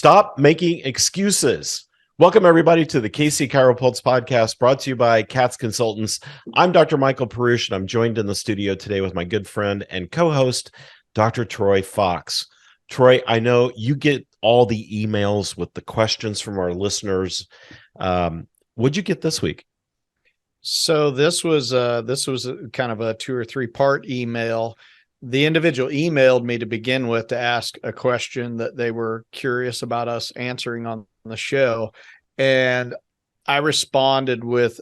Stop making excuses. Welcome, everybody, to the KC CHIROpulse podcast brought to you by CATS Consultants. I'm Dr. Michael Perusich, and I'm joined in the studio today with my good friend and co-host, Dr. Troy Fox. Troy, I know you get all the emails with the questions from our listeners. What'd you get this week? So this was kind of a 2 or 3 part email. The individual emailed me to begin with to ask a question that they were curious about us answering on the show. And I responded with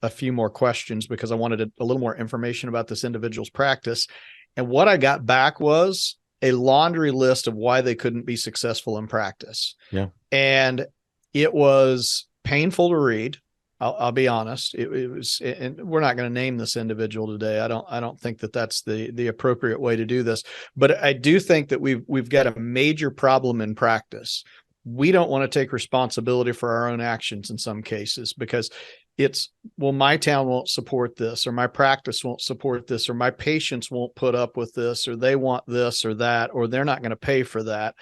a few more questions because I wanted a little more information about this individual's practice. And what I got back was a laundry list of why they couldn't be successful in practice. Yeah. And it was painful to read. I'll be honest. It was, and we're not going to name this individual today. I don't think that that's the appropriate way to do this, but I do think that we've got a major problem in practice. We don't want to take responsibility for our own actions in some cases because it's, well, my town won't support this, or my practice won't support this, or my patients won't put up with this, or they want this or that, or they're not going to pay for that.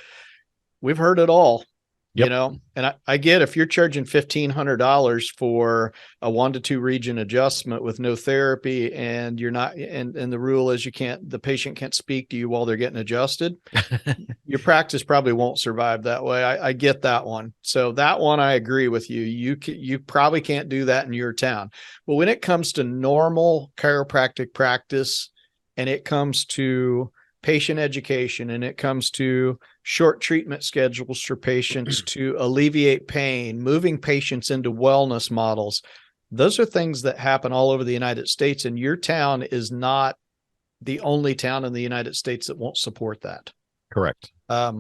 We've heard it all. Yep. You know, and I get if you're charging $1,500 for a 1 to 2 region adjustment with no therapy, and you're not, and the rule is the patient can't speak to you while they're getting adjusted. Your practice probably won't survive that way. I get that one. So that one, I agree with you. You probably can't do that in your town. But when it comes to normal chiropractic practice, and it comes to patient education, and it comes to short treatment schedules for patients to alleviate pain, moving patients into wellness models, those are things that happen all over the United States. And your town is not the only town in the United States that won't support that. Correct. I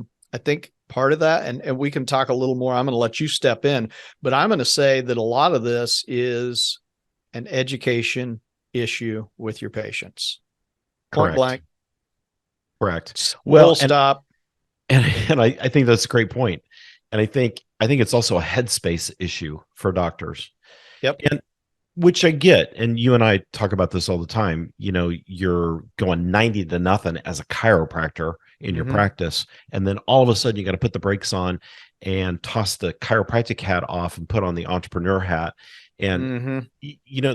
think part of that, and we can talk a little more, I'm going to let you step in, but I'm going to say that a lot of this is an education issue with your patients. Point Correct. blank. Correct. Well, stop. And I think that's a great point. And I think it's also a headspace issue for doctors. Yep. And which I get. And you and I talk about this all the time. You know, you're going 90-0 as a chiropractor in your practice. And then all of a sudden you got to put the brakes on and toss the chiropractic hat off and put on the entrepreneur hat. And, you know,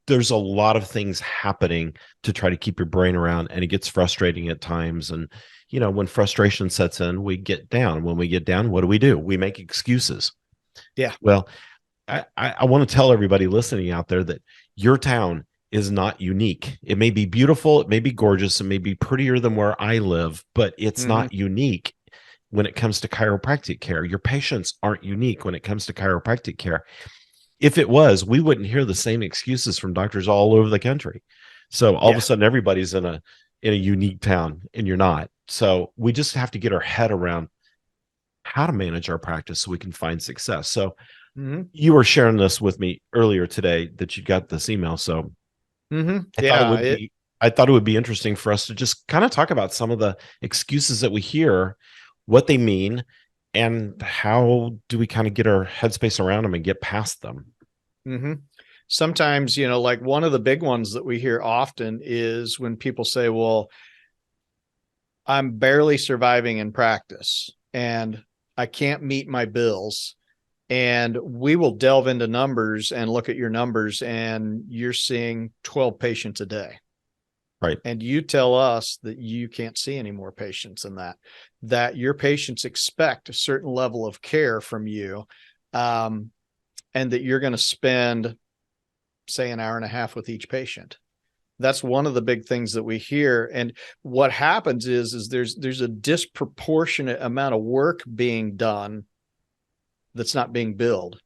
there's a lot of things happening to try to keep your brain around, and it gets frustrating at times. And, you know, when frustration sets in, we get down. When we get down, what do? We make excuses. Yeah. Well, I want to tell everybody listening out there that your town is not unique. It may be beautiful, it may be gorgeous, it may be prettier than where I live, but it's not unique when it comes to chiropractic care. Your patients aren't unique when it comes to chiropractic care. If it was, we wouldn't hear the same excuses from doctors all over the country. So all of a sudden everybody's in a unique town, and you're not. So we just have to get our head around how to manage our practice so we can find success. So you were sharing this with me earlier today that you got this email. So I thought it would be interesting for us to just kind of talk about some of the excuses that we hear, what they mean, and how do we kind of get our headspace around them and get past them. Sometimes, you know, like one of the big ones that we hear often is when people say, well, I'm barely surviving in practice and I can't meet my bills. And we will delve into numbers and look at your numbers, and you're seeing 12 patients a day. Right. And you tell us that you can't see any more patients than that your patients expect a certain level of care from you. And that you're going to spend, say, an hour and a half with each patient. That's one of the big things that we hear. And what happens is there's a disproportionate amount of work being done that's not being billed.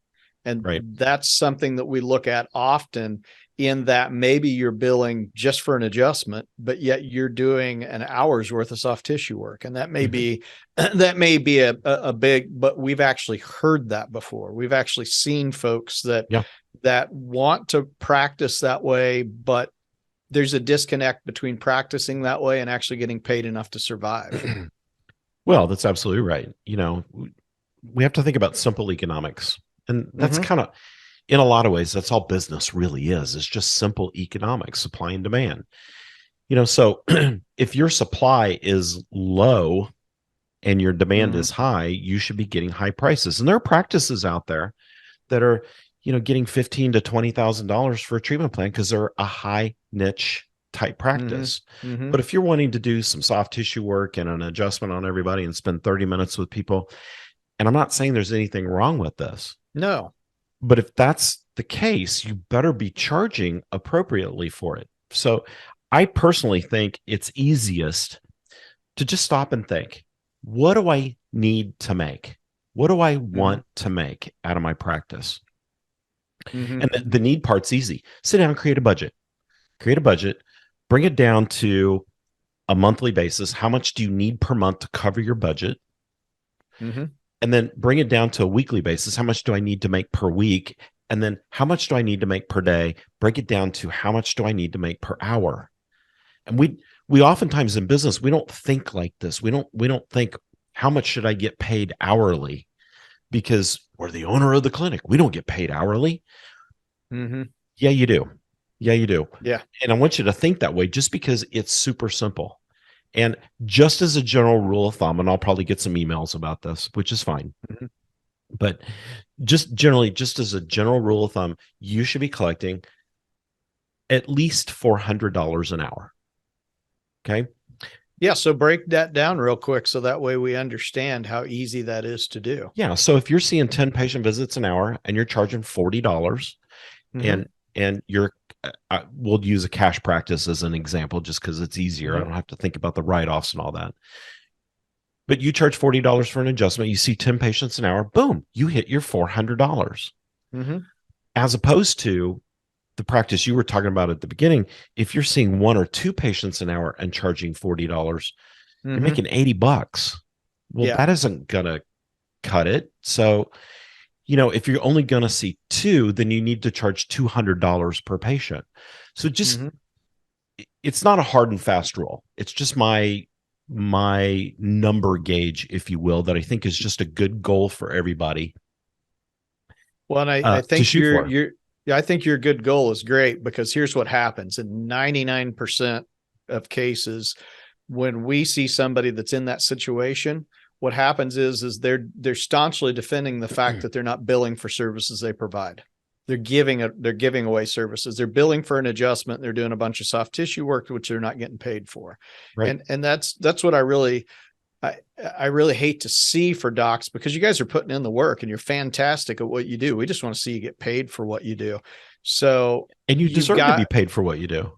And that's something that we look at often, in that maybe you're billing just for an adjustment, but yet you're doing an hour's worth of soft tissue work. And that may be, a big, but we've actually heard that before. We've actually seen folks that want to practice that way, but there's a disconnect between practicing that way and actually getting paid enough to survive. Well, that's absolutely right. You know, we have to think about simple economics, and that's kind of, in a lot of ways, that's all business really is. It's just simple economics, supply and demand. You know, so if your supply is low and your demand Mhm. is high, you should be getting high prices. And there are practices out there that are, getting $15,000 to $20,000 for a treatment plan because they're a high niche type Mhm. practice. Mhm. But if you're wanting to do some soft tissue work and an adjustment on everybody and spend 30 minutes with people, and I'm not saying there's anything wrong with this, No. but if that's the case, you better be charging appropriately for it. So I personally think it's easiest to just stop and think, what do I need to make? What do I Mhm. want to make out of my practice? Mhm. And the need part's easy. Sit down, create a budget, bring it down to a monthly basis. How much do you need per month to cover your budget? Mhm. And then bring it down to a weekly basis. How much do I need to make per week? And then how much do I need to make per day? Break it down to how much do I need to make per hour? And we oftentimes in business, we don't think like this. We don't think, how much should I get paid hourly? Because we're the owner of the clinic. We don't get paid hourly. Mhm. Yeah, you do. Yeah, you do. Yeah. And I want you to think that way just because it's super simple. And just as a general rule of thumb, and I'll probably get some emails about this, which is fine. Mhm. But just generally, just as a general rule of thumb, you should be collecting at least $400 an hour. Okay. Yeah. So break that down real quick so that way we understand how easy that is to do. Yeah. So if you're seeing 10 patient visits an hour and you're charging $40 Mhm. and you're, we'll use a cash practice as an example just because it's easier. I Mhm. don't have to think about the write-offs and all that. But you charge $40 for an adjustment. You see 10 patients an hour, boom, you hit your $400. Mhm. As opposed to the practice you were talking about at the beginning, if you're seeing one or two patients an hour and charging $40, you're Mhm. making $80. Well, Yeah. that isn't going to cut it. So, if you're only going to see two, then you need to charge $200 per patient. So just, Mhm. it's not a hard and fast rule. It's just my number gauge, if you will, that I think is just a good goal for everybody Well, and I to think shoot for. yeah, I think your good goal is great because here's what happens in 99% of cases when we see somebody that's in that situation, what happens is they're staunchly defending the fact that they're not billing for services they provide. They're giving away services. They're billing for an adjustment. They're doing a bunch of soft tissue work, which they're not getting paid for. Right. And that's what I really hate to see for docs because you guys are putting in the work and you're fantastic at what you do. We just want to see you get paid for what you do. So And you you've deserve to be got, paid for what you do.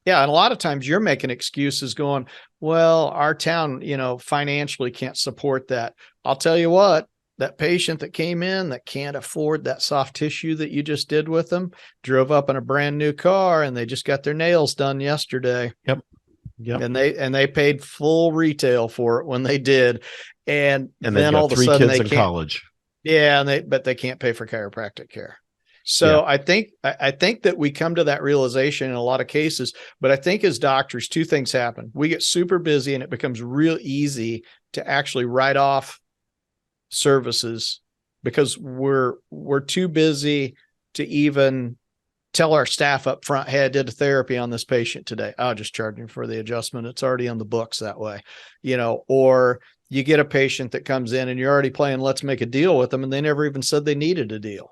yeah. And a lot of times you're making excuses going, well, our town, financially can't support that. I'll tell you what, that patient that came in that can't afford that soft tissue that you just did with them drove up in a brand new car and they just got their nails done yesterday. Yep. Yep. And they paid full retail for it when they did. And And they've then all got of a three sudden kids they in can't, college. yeah, but they can't pay for chiropractic care. Yeah. So I think that we come to that realization in a lot of cases, but I think as doctors, two things happen. We get super busy and it becomes real easy to actually write off services because we're too busy to even tell our staff up front, hey, I did a therapy on this patient today. I'll just charge him for the adjustment. It's already on the books that way, or you get a patient that comes in and you're already playing, let's make a deal with them. And they never even said they needed a deal.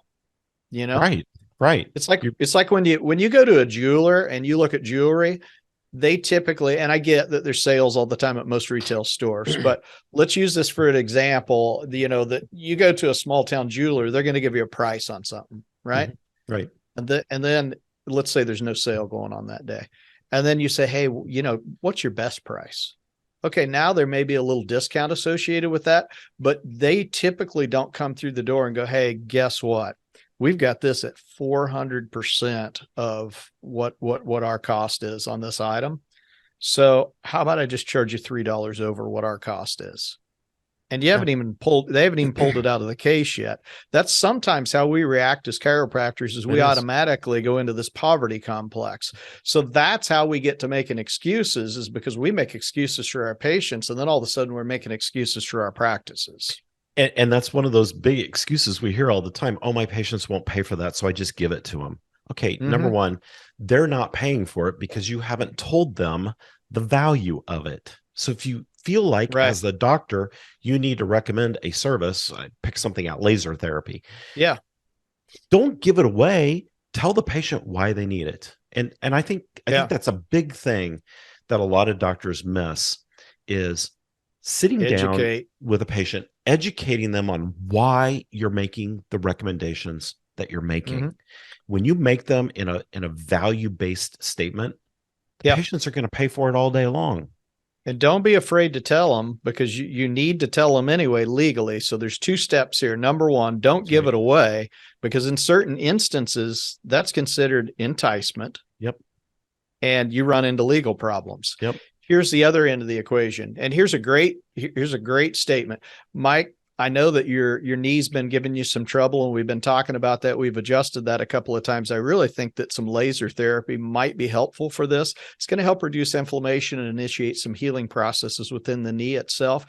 Right. Right. It's like when you go to a jeweler and you look at jewelry, they typically, and I get that there's sales all the time at most retail stores, but let's use this for an example. That you go to a small town jeweler, they're going to give you a price on something, right? Mm-hmm. Right. And then let's say there's no sale going on that day. And then you say, hey, what's your best price? Okay, now there may be a little discount associated with that, but they typically don't come through the door and go, hey, guess what? We've got this at 400% of what our cost is on this item. So how about I just charge you $3 over what our cost is? And they haven't even pulled it out of the case yet. That's sometimes how we react as chiropractors is we automatically go into this poverty complex. So that's how we get to making excuses is because we make excuses for our patients. And then all of a sudden we're making excuses for our practices. And that's one of those big excuses we hear all the time. Oh, my patients won't pay for that, so I just give it to them. Okay, number one, they're not paying for it because you haven't told them the value of it. So if you feel like Right. as the doctor, you need to recommend a service, I pick something out, laser therapy. Yeah. Don't give it away. Tell the patient why they need it. And I think Yeah. that's a big thing that a lot of doctors miss is sitting down Educate. with a patient, educating them on why you're making the recommendations that you're making. When you make them in a value-based statement, the Yeah. patients are going to pay for it all day long. And don't be afraid to tell them, because you need to tell them anyway legally. So there's 2 steps here. Number one, don't give it away, because in certain instances that's considered enticement. Yep. And you run into legal problems. Yep. Here's the other end of the equation. And here's a great statement. Mike, I know that your knee's been giving you some trouble, and we've been talking about that. We've adjusted that a couple of times. I really think that some laser therapy might be helpful for this. It's going to help reduce inflammation and initiate some healing processes within the knee itself.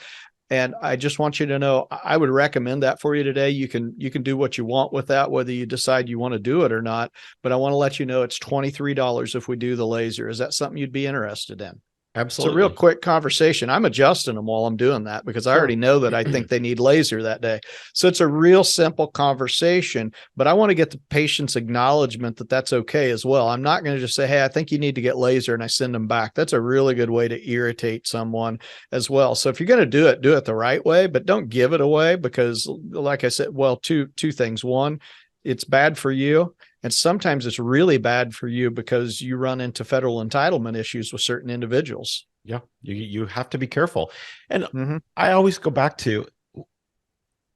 And I just want you to know, I would recommend that for you today. You can do what you want with that, whether you decide you want to do it or not. But I want to let you know it's $23 if we do the laser. Is that something you'd be interested in? Absolutely. It's a real quick conversation. I'm adjusting them while I'm doing that, because I already know that I think they need laser that day. So it's a real simple conversation, but I want to get the patient's acknowledgement that that's okay as well. I'm not going to just say, hey, I think you need to get laser, and I send them back. That's a really good way to irritate someone as well. So if you're going to do it the right way, but don't give it away, because like I said, well, two things. One, it's bad for you. And sometimes it's really bad for you because you run into federal entitlement issues with certain individuals. Yeah, you have to be careful. And I always go back to,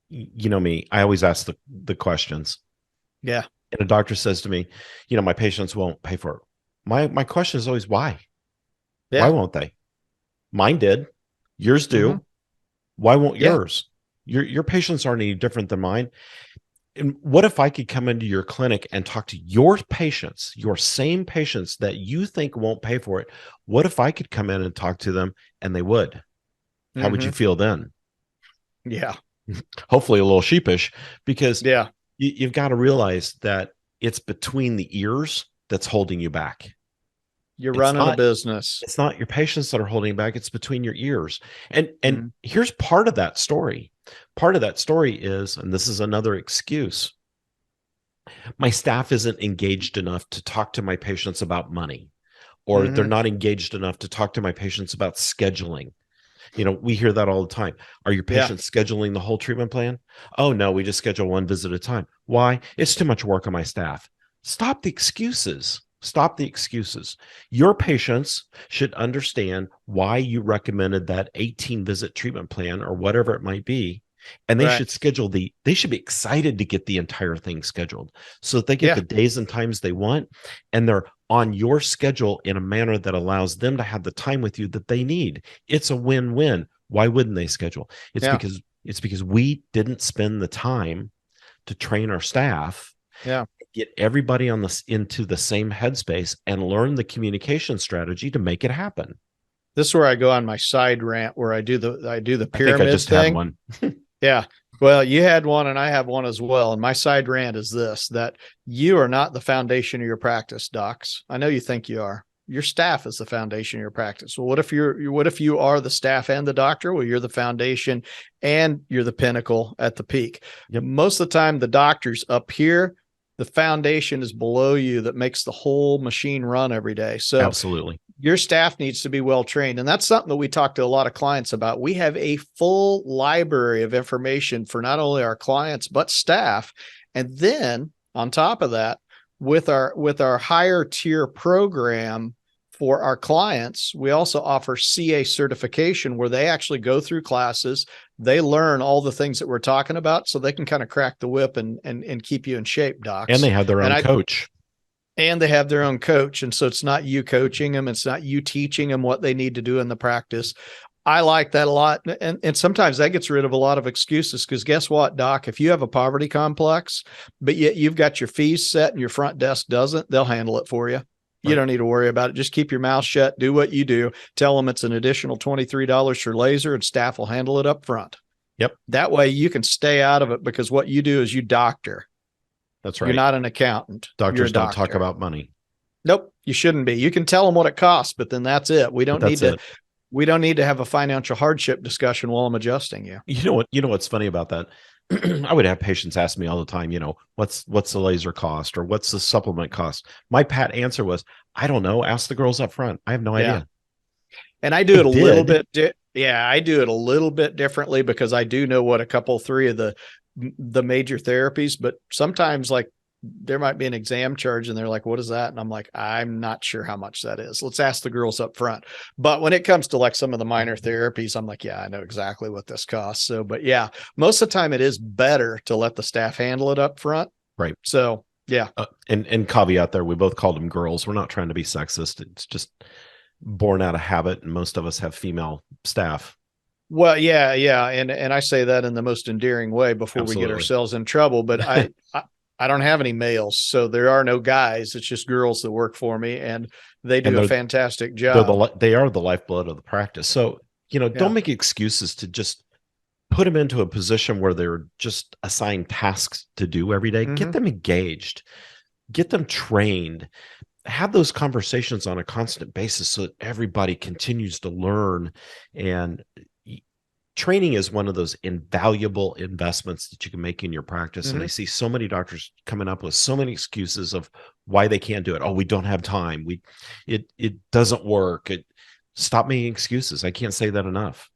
you know me, I always ask the questions. Yeah. And a doctor says to me, my patients won't pay for it. My question is always, why? Yeah. Why won't they? Mine did. Yours do. Why won't yours? Your patients aren't any different than mine. And what if I could come into your clinic and talk to your patients, your same patients that you think won't pay for it? What if I could come in and talk to them and they would? How would you feel then? Yeah. Hopefully a little sheepish, because you've got to realize that it's between the ears that's holding you back. You're running a business. It's not your patients that are holding you back. It's between your ears. And here's part of that story. Part of that story is, and this is another excuse, my staff isn't engaged enough to talk to my patients about money, or they're not engaged enough to talk to my patients about scheduling. We hear that all the time. Are your patients scheduling the whole treatment plan? Oh, no, we just schedule one visit at a time. Why? It's too much work on my staff. Stop the excuses. Stop the excuses. Your patients should understand why you recommended that 18 visit treatment plan or whatever it might be. And they should schedule they should be excited to get the entire thing scheduled so that they get the days and times they want. And they're on your schedule in a manner that allows them to have the time with you that they need. It's a win-win. Why wouldn't they schedule? It's because we didn't spend the time to train our staff. Get everybody on this into the same headspace and learn the communication strategy to make it happen. This is where I go on my side rant, where I do the pyramid I think I just thing. had one. Yeah. Well, you had one and I have one as well. And my side rant is this, that you are not the foundation of your practice, docs. I know you think you are. Your staff is the foundation of your practice. Well, what if you are the staff and the doctor? Well, you're the foundation and you're the pinnacle at the peak. Most of the time, the doctor's up here. The foundation is below you that makes the whole machine run every day. So absolutely, your staff needs to be well trained. And that's something that we talk to a lot of clients about. We have a full library of information for not only our clients, but staff. And then on top of that, with our higher tier program for our clients, we also offer CA certification, where they actually go through classes. They learn all the things that we're talking about so they can kind of crack the whip and keep you in shape, docs. And they have their own coach. And they have their own coach. And so it's not you coaching them. It's not you teaching them what they need to do in the practice. I like that a lot. And sometimes that gets rid of a lot of excuses, because guess what, doc? If you have a poverty complex, but yet you've got your fees set and your front desk doesn't, they'll handle it for you. You don't need to worry about it. Just keep your mouth shut. Do what you do. Tell them it's an additional $23 for laser, and staff will handle it up front. Yep. That way you can stay out of it, because what you do is you doctor. That's right. You're not an accountant. Doctors don't talk about money. Nope. You shouldn't be. You can tell them what it costs, but then that's it. We don't need to. We don't need to have a financial hardship discussion while I'm adjusting you. You know what's funny about that? I would have patients ask me all the time, what's the laser cost or what's the supplement cost? My pat answer was, I don't know. Ask the girls up front. I have no idea. And I do it a little bit. I do it a little bit differently because I do know what three of the major therapies, but sometimes like there might be an exam charge and they're like, what is that? And I'm like, I'm not sure how much that is. Let's ask the girls up front. But when it comes to like some of the minor therapies, I'm like, yeah, I know exactly what this costs. So, but yeah, most of the time it is better to let the staff handle it up front. Right. So yeah. And caveat there, we both called them girls. We're not trying to be sexist. It's just born out of habit. And most of us have female staff. Well, yeah. And I say that in the most endearing way before we get ourselves in trouble, but I don't have any males, so there are no guys. It's just girls that work for me, and they do a fantastic job. They are the lifeblood of the practice. So, don't make excuses to just put them into a position where they're just assigned tasks to do every day. Get them engaged, get them trained, have those conversations on a constant basis so that everybody continues to learn. And training is one of those invaluable investments that you can make in your practice. And I see so many doctors coming up with so many excuses of why they can't do it. Oh, we don't have time. It doesn't work. Stop making excuses. I can't say that enough.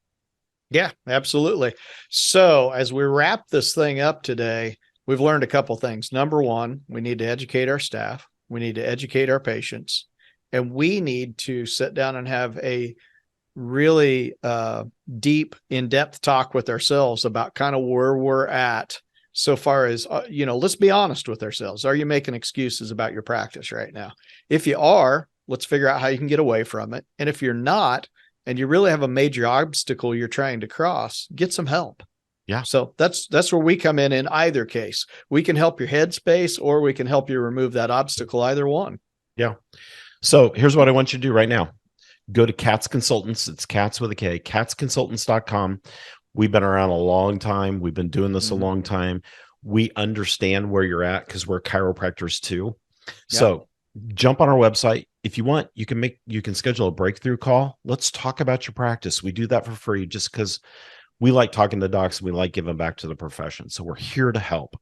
Yeah, absolutely. So as we wrap this thing up today, we've learned a couple things. Number one, we need to educate our staff. We need to educate our patients, and we need to sit down and have a really deep, in-depth talk with ourselves about kind of where we're at so far as, let's be honest with ourselves. Are you making excuses about your practice right now? If you are, let's figure out how you can get away from it. And if you're not, and you really have a major obstacle you're trying to cross, get some help. Yeah. So that's where we come in either case. We can help your headspace, or we can help you remove that obstacle, either one. Yeah. So here's what I want you to do right now. Go to Katz Consultants. It's Katz with a K, katzconsultants.com. We've been around a long time. We've been doing this a long time. We understand where you're at because we're chiropractors too. Yep. So jump on our website. If you want, you can schedule a breakthrough call. Let's talk about your practice. We do that for free just because we like talking to docs and we like giving back to the profession. So we're here to help.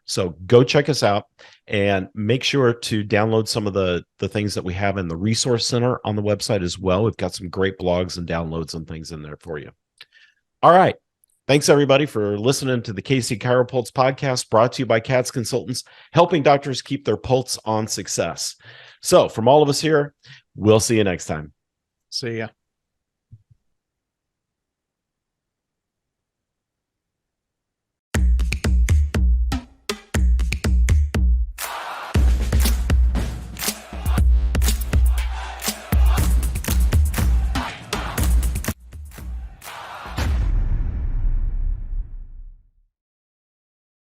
So go check us out and make sure to download some of the things that we have in the resource center on the website as well. We've got some great blogs and downloads and things in there for you. All right. Thanks, everybody, for listening to the KC CHIROpulse podcast, brought to you by Katz Consultants, helping doctors keep their pulse on success. So from all of us here, we'll see you next time. See ya.